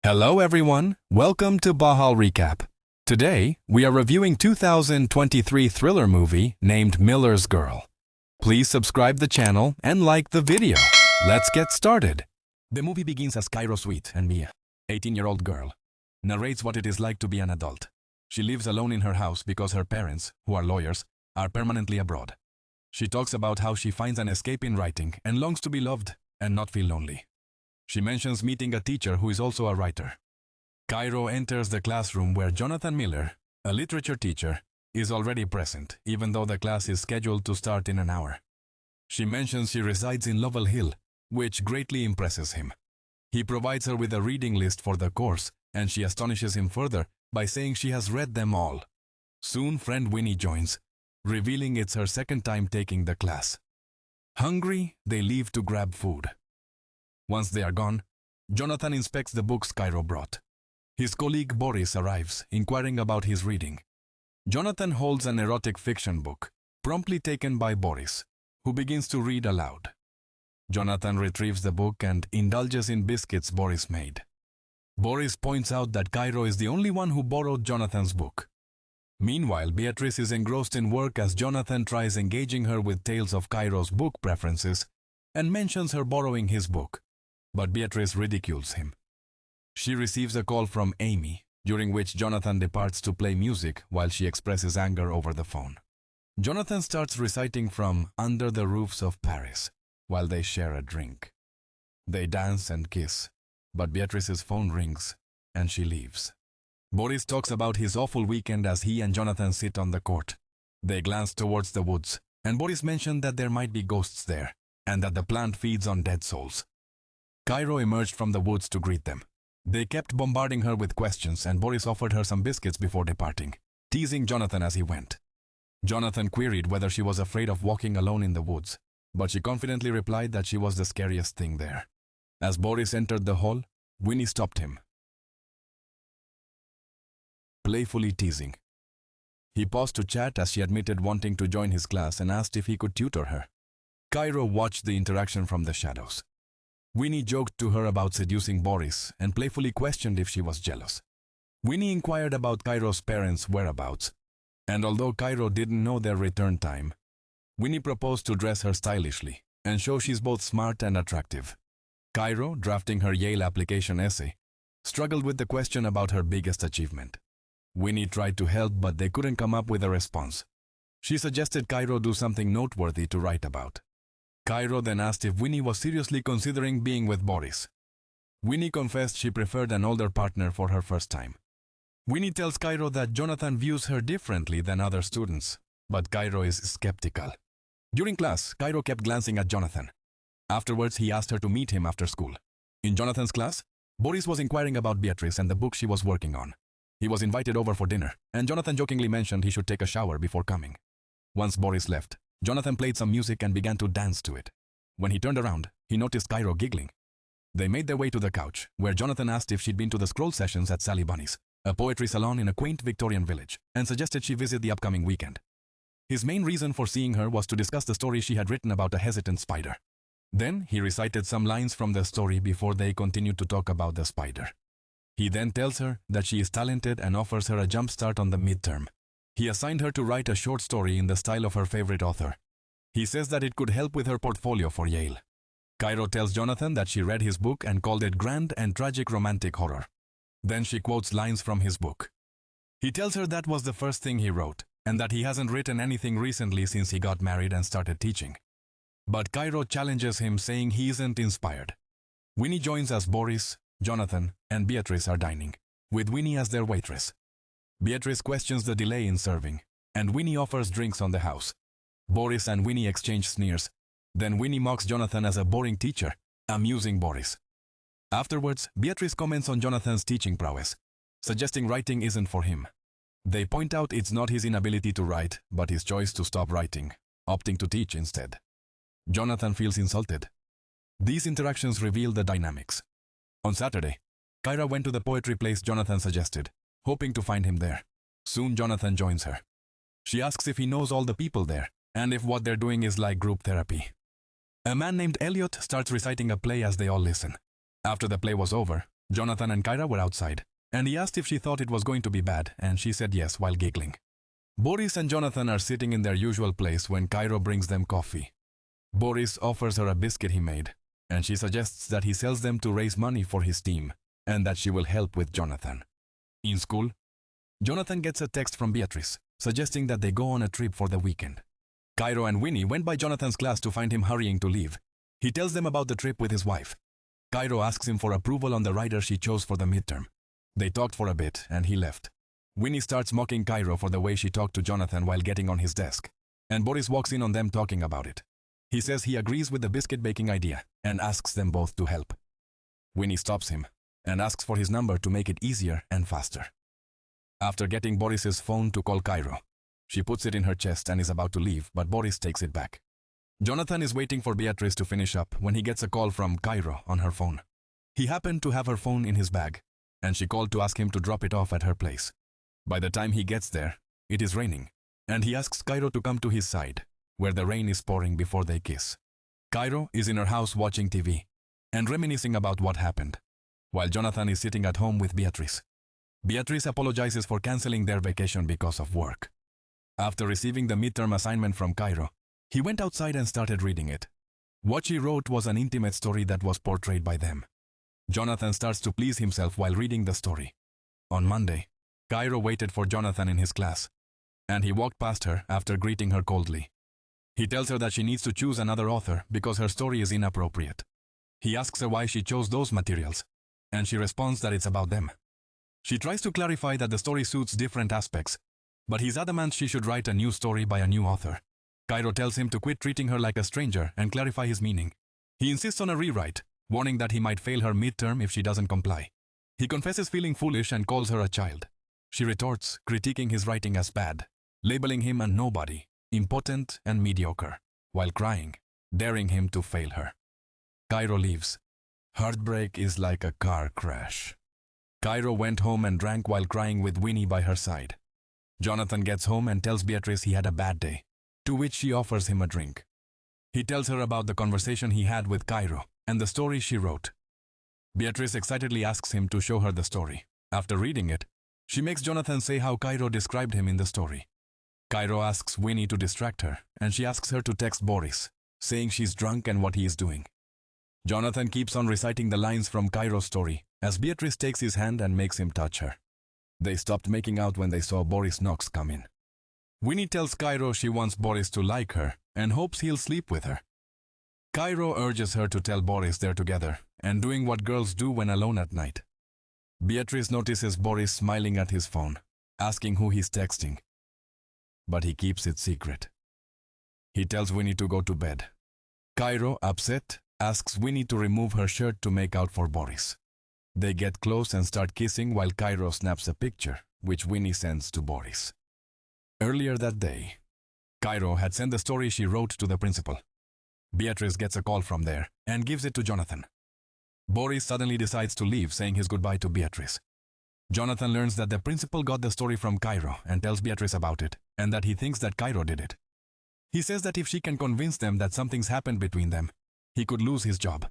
Hello everyone, welcome to Bahal Recap. Today, we are reviewing 2023 thriller movie named Miller's Girl. Please subscribe the channel and like the video. Let's get started. The movie begins as Cairo Sweet and Mia, 18-year-old girl, narrates what it is like to be an adult. She lives alone in her house because her parents, who are lawyers, are permanently abroad. She talks about how she finds an escape in writing and longs to be loved and not feel lonely. She mentions meeting a teacher who is also a writer. Cairo enters the classroom where Jonathan Miller, a literature teacher, is already present, even though the class is scheduled to start in an hour. She mentions she resides in Lovell Hill, which greatly impresses him. He provides her with a reading list for the course, and she astonishes him further by saying she has read them all. Soon friend Winnie joins, revealing it's her second time taking the class. Hungry, they leave to grab food. Once they are gone, Jonathan inspects the books Cairo brought. His colleague Boris arrives, inquiring about his reading. Jonathan holds an erotic fiction book, promptly taken by Boris, who begins to read aloud. Jonathan retrieves the book and indulges in biscuits Boris made. Boris points out that Cairo is the only one who borrowed Jonathan's book. Meanwhile, Beatrice is engrossed in work as Jonathan tries engaging her with tales of Cairo's book preferences and mentions her borrowing his book. But Beatrice ridicules him. She receives a call from Amy, during which Jonathan departs to play music while she expresses anger over the phone. Jonathan starts reciting from Under the Roofs of Paris while they share a drink. They dance and kiss, but Beatrice's phone rings and she leaves. Boris talks about his awful weekend as he and Jonathan sit on the court. They glance towards the woods, and Boris mentioned that there might be ghosts there and that the plant feeds on dead souls. Cairo emerged from the woods to greet them. They kept bombarding her with questions, and Boris offered her some biscuits before departing, teasing Jonathan as he went. Jonathan queried whether she was afraid of walking alone in the woods, but she confidently replied that she was the scariest thing there. As Boris entered the hall, Winnie stopped him, playfully teasing. He paused to chat as she admitted wanting to join his class and asked if he could tutor her. Cairo watched the interaction from the shadows. Winnie joked to her about seducing Boris and playfully questioned if she was jealous. Winnie inquired about Cairo's parents' whereabouts, and although Cairo didn't know their return time, Winnie proposed to dress her stylishly and show she's both smart and attractive. Cairo, drafting her Yale application essay, struggled with the question about her biggest achievement. Winnie tried to help, but they couldn't come up with a response. She suggested Cairo do something noteworthy to write about. Cairo then asked if Winnie was seriously considering being with Boris. Winnie confessed she preferred an older partner for her first time. Winnie tells Cairo that Jonathan views her differently than other students, but Cairo is skeptical. During class, Cairo kept glancing at Jonathan. Afterwards, he asked her to meet him after school. In Jonathan's class, Boris was inquiring about Beatrice and the book she was working on. He was invited over for dinner, and Jonathan jokingly mentioned he should take a shower before coming. Once Boris left, Jonathan played some music and began to dance to it. When he turned around, he noticed Cairo giggling. They made their way to the couch, where Jonathan asked if she'd been to the scroll sessions at Sally Bunny's, a poetry salon in a quaint Victorian village, and suggested she visit the upcoming weekend. His main reason for seeing her was to discuss the story she had written about a hesitant spider. Then he recited some lines from the story before they continued to talk about the spider. He then tells her that she is talented and offers her a jump start on the midterm. He assigned her to write a short story in the style of her favorite author. He says that it could help with her portfolio for Yale. Cairo tells Jonathan that she read his book and called it grand and tragic romantic horror. Then she quotes lines from his book. He tells her that was the first thing he wrote, and that he hasn't written anything recently since he got married and started teaching. But Cairo challenges him, saying he isn't inspired. Winnie joins as Boris, Jonathan, and Beatrice are dining, with Winnie as their waitress. Beatrice questions the delay in serving, and Winnie offers drinks on the house. Boris and Winnie exchange sneers. Then Winnie mocks Jonathan as a boring teacher, amusing Boris. Afterwards, Beatrice comments on Jonathan's teaching prowess, suggesting writing isn't for him. They point out it's not his inability to write, but his choice to stop writing, opting to teach instead. Jonathan feels insulted. These interactions reveal the dynamics. On Saturday, Cairo went to the poetry place Jonathan suggested, hoping to find him there. Soon Jonathan joins her. She asks if he knows all the people there, and if what they're doing is like group therapy. A man named Elliot starts reciting a play as they all listen. After the play was over, Jonathan and Kyra were outside, and he asked if she thought it was going to be bad, and she said yes while giggling. Boris and Jonathan are sitting in their usual place when Kyra brings them coffee. Boris offers her a biscuit he made, and she suggests that he sells them to raise money for his team, and that she will help with Jonathan. In school, Jonathan gets a text from Beatrice, suggesting that they go on a trip for the weekend. Cairo and Winnie went by Jonathan's class to find him hurrying to leave. He tells them about the trip with his wife. Cairo asks him for approval on the rider she chose for the midterm. They talked for a bit, and he left. Winnie starts mocking Cairo for the way she talked to Jonathan while getting on his desk, and Boris walks in on them talking about it. He says he agrees with the biscuit baking idea and asks them both to help. Winnie stops him and asks for his number to make it easier and faster. After getting Boris's phone to call Cairo, she puts it in her chest and is about to leave, but Boris takes it back. Jonathan is waiting for Beatrice to finish up when he gets a call from Cairo on her phone. He happened to have her phone in his bag, and she called to ask him to drop it off at her place. By the time he gets there, it is raining, and he asks Cairo to come to his side, where the rain is pouring before they kiss. Cairo is in her house watching TV and reminiscing about what happened, while Jonathan is sitting at home with Beatrice. Beatrice apologizes for canceling their vacation because of work. After receiving the midterm assignment from Cairo, he went outside and started reading it. What she wrote was an intimate story that was portrayed by them. Jonathan starts to please himself while reading the story. On Monday, Cairo waited for Jonathan in his class, and he walked past her after greeting her coldly. He tells her that she needs to choose another author because her story is inappropriate. He asks her why she chose those materials, and she responds that it's about them. She tries to clarify that the story suits different aspects, but he's adamant she should write a new story by a new author. Cairo tells him to quit treating her like a stranger and clarify his meaning. He insists on a rewrite, warning that he might fail her midterm if she doesn't comply. He confesses feeling foolish and calls her a child. She retorts, critiquing his writing as bad, labeling him a nobody, impotent and mediocre, while crying, daring him to fail her. Cairo leaves. Heartbreak is like a car crash. Cairo went home and drank while crying with Winnie by her side. Jonathan gets home and tells Beatrice he had a bad day, to which she offers him a drink. He tells her about the conversation he had with Cairo and the story she wrote. Beatrice excitedly asks him to show her the story. After reading it, she makes Jonathan say how Cairo described him in the story. Cairo asks Winnie to distract her, and she asks her to text Boris, saying she's drunk and what he is doing. Jonathan keeps on reciting the lines from Cairo's story as Beatrice takes his hand and makes him touch her. They stopped making out when they saw Boris Knox come in. Winnie tells Cairo she wants Boris to like her and hopes he'll sleep with her. Cairo urges her to tell Boris they're together and doing what girls do when alone at night. Beatrice notices Boris smiling at his phone, asking who he's texting. But he keeps it secret. He tells Winnie to go to bed. Cairo, upset, asks Winnie to remove her shirt to make out for Boris. They get close and start kissing while Cairo snaps a picture, which Winnie sends to Boris. Earlier that day, Cairo had sent the story she wrote to the principal. Beatrice gets a call from there and gives it to Jonathan. Boris suddenly decides to leave, saying his goodbye to Beatrice. Jonathan learns that the principal got the story from Cairo and tells Beatrice about it, and that he thinks that Cairo did it. He says that if she can convince them that something's happened between them, he could lose his job.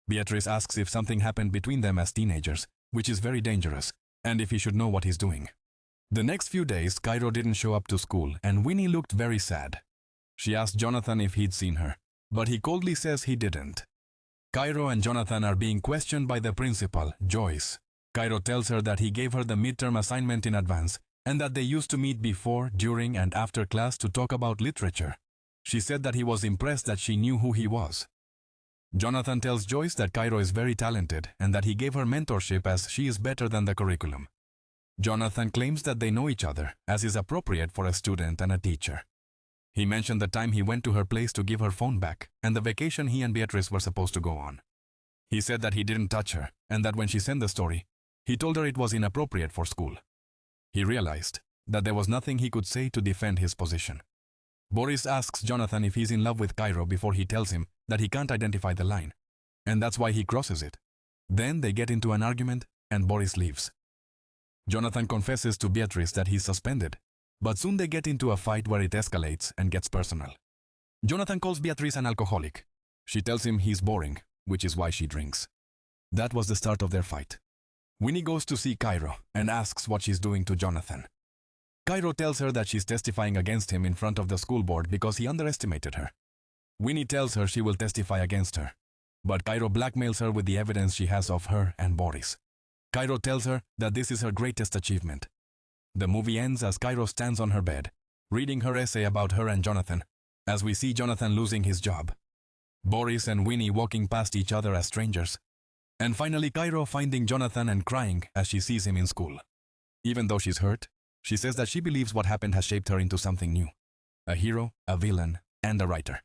Beatrice asks if something happened between them as teenagers, which is very dangerous, and if he should know what he's doing. The next few days, Cairo didn't show up to school, and Winnie looked very sad. She asked Jonathan if he'd seen her, but he coldly says he didn't. Cairo and Jonathan are being questioned by the principal, Joyce. Cairo tells her that he gave her the midterm assignment in advance, and that they used to meet before, during, and after class to talk about literature. She said that he was impressed that she knew who he was. Jonathan tells Joyce that Cairo is very talented and that he gave her mentorship as she is better than the curriculum. Jonathan claims that they know each other, as is appropriate for a student and a teacher. He mentioned the time he went to her place to give her phone back and the vacation he and Beatrice were supposed to go on. He said that he didn't touch her and that when she sent the story, he told her it was inappropriate for school. He realized that there was nothing he could say to defend his position. Boris asks Jonathan if he's in love with Cairo before he tells him that he can't identify the line, and that's why he crosses it. Then they get into an argument and Boris leaves. Jonathan confesses to Beatrice that he's suspended, but soon they get into a fight where it escalates and gets personal. Jonathan calls Beatrice an alcoholic. She tells him he's boring, which is why she drinks. That was the start of their fight. Winnie goes to see Cairo and asks what she's doing to Jonathan. Cairo tells her that she's testifying against him in front of the school board because he underestimated her. Winnie tells her she will testify against her, but Cairo blackmails her with the evidence she has of her and Boris. Cairo tells her that this is her greatest achievement. The movie ends as Cairo stands on her bed, reading her essay about her and Jonathan, as we see Jonathan losing his job, Boris and Winnie walking past each other as strangers, and finally Cairo finding Jonathan and crying as she sees him in school. Even though she's hurt, she says that she believes what happened has shaped her into something new, a hero, a villain, and a writer.